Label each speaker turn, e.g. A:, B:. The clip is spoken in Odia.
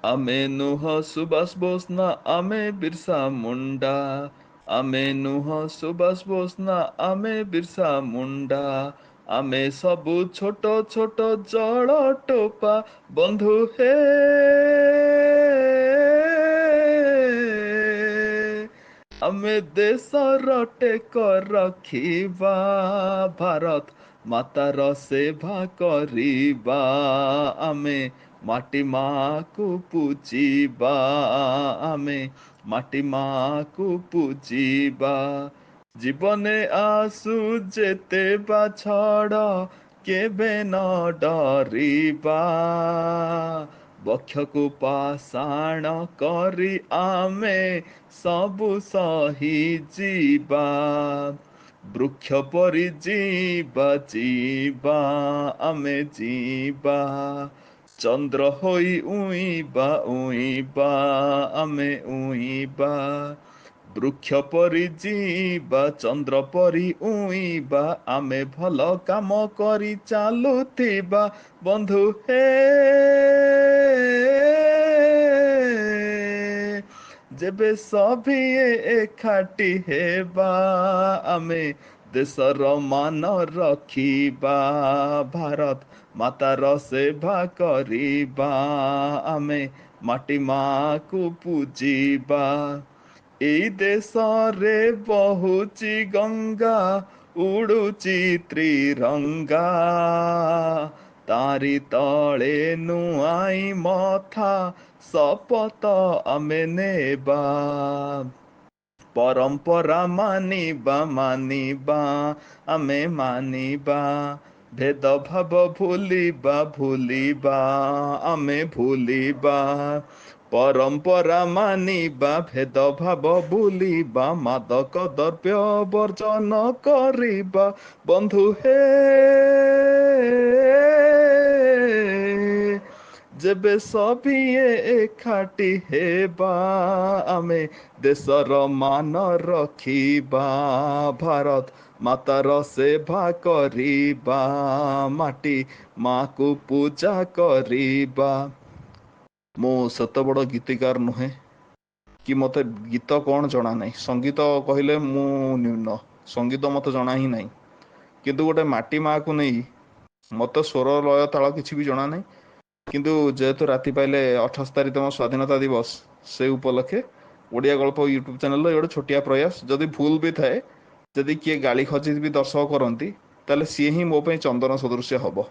A: ଆମେ ନୁହଁ ସୁଭାଷ ବୋଷ ନା ଆମେ ବିର୍ସା ମୁଣ୍ଡା। ଆମେ ନୁହଁ ସୁଭାଷ ବୋଷ ନା ଆମେ ବିର୍ସା ମୁଣ୍ଡା। ଆମେ ସବୁ ଛୋଟ ଛୋଟ ଜଳ ଟୋପା ବନ୍ଧୁ ହେ। ଆମେ ଦେଶର ଟେକ ରଖିବା, ଭାରତ ମାତାର ସେବା କରିବା। ଆମେ ମାଟି ମାକୁ ପୂଜିବା, ଆମେ ମାଟି ମାକୁ ପୂଜିବା। ଜୀବନେ ଆସୁ ଯେତେ ବାଛଡ଼ କେବେ ନ ଡରିବା। ବକ୍ଷକୁ ପାଷାଣ କରି ଆମେ ସବୁ ସହି ଯିବା। ବୃକ୍ଷ ପରି ଯିବା ଯିବା ଆମେ ଯିବା। ଚନ୍ଦ୍ର ହୋଇ ଉଇଁବା ଉଇଁବା ଆମେ ଉଇଁବା। ବୃକ୍ଷ ପରି ଯିବା ଚନ୍ଦ୍ର ପରି ଉଇଁବା ଆମେ ଭଲ କାମ କରି ଚାଲୁଥିବା ବନ୍ଧୁ ହେ। ଯେବେ ସଭିଏ ଏକାଠି ହେବା ଆମେ ଦେଶର ମାନ ରଖିବା, ଭାରତ ମାତାର ସେବା କରିବା। ଆମେ ମାଟି ମାକୁ ପୂଜିବା। ଏଇ ଦେଶରେ ବହୁଛି ଗଙ୍ଗା ଉଡୁଛି ତ୍ରିରଙ୍ଗା। ତାରି ତଳେ ନୁଆଇଁ ମଥା ଶପଥ ଆମେ ନେବା। ପରମ୍ପରା ମାନିବା ମାନିବା ଆମେ ମାନିବା। ଭେଦଭାବ ଭୁଲିବା ଭୁଲିବା ଆମେ ଭୁଲିବା। ପରମ୍ପରା ମାନିବା ଭେଦଭାବ ଭୁଲିବା ମାଦକ ଦ୍ରବ୍ୟ ବର୍ଜନ କରିବା ବନ୍ଧୁ ହେ। ଯେବେ ସଭିଏ ଏକାଠି ହେବା ଆମେ ଦେଶର ମାନ ରଖିବା, ଭାରତ ମାତାର ସେବା କରିବା। ମାଟି ମାକୁ ପୂଜା କରିବା। ମୁଁ ସେତେ ବଡ଼ ଗୀତିକାର ନୁହେଁ କି ମତେ ଗୀତ କଣ ଜଣା ନାହିଁ। ସଙ୍ଗୀତ କହିଲେ ମୁଁ ନ୍ୟୁନ, ସଙ୍ଗୀତ ମତେ ଜଣା ହିଁ ନାହିଁ। କିନ୍ତୁ ଗୋଟେ ମାଟି ମାକୁ ନେଇ ମତେ ସ୍ୱର ଲୟ ତାଳ କିଛି ବି ଜଣା ନାହିଁ। କିନ୍ତୁ ଯେହେତୁ ରାତି ପାଇଲେ 78ତମ ସ୍ୱାଧୀନତା ଦିବସ, ସେ ଉପଲକ୍ଷେ ଓଡ଼ିଆ ଗଳ୍ପ ୟୁଟ୍ୟୁବ ଚ୍ୟାନେଲର ଗୋଟେ ଛୋଟିଆ ପ୍ରୟାସ। ଯଦି ଭୁଲ ବି ଥାଏ, ଯଦି କିଏ ଗାଳି ଖଜି ବି ଦର୍ଶକ କରନ୍ତି, ତାହେଲେ ସିଏ ହିଁ ମୋ ପାଇଁ ଚନ୍ଦନ ସଦୃଶ୍ୟ ହବ।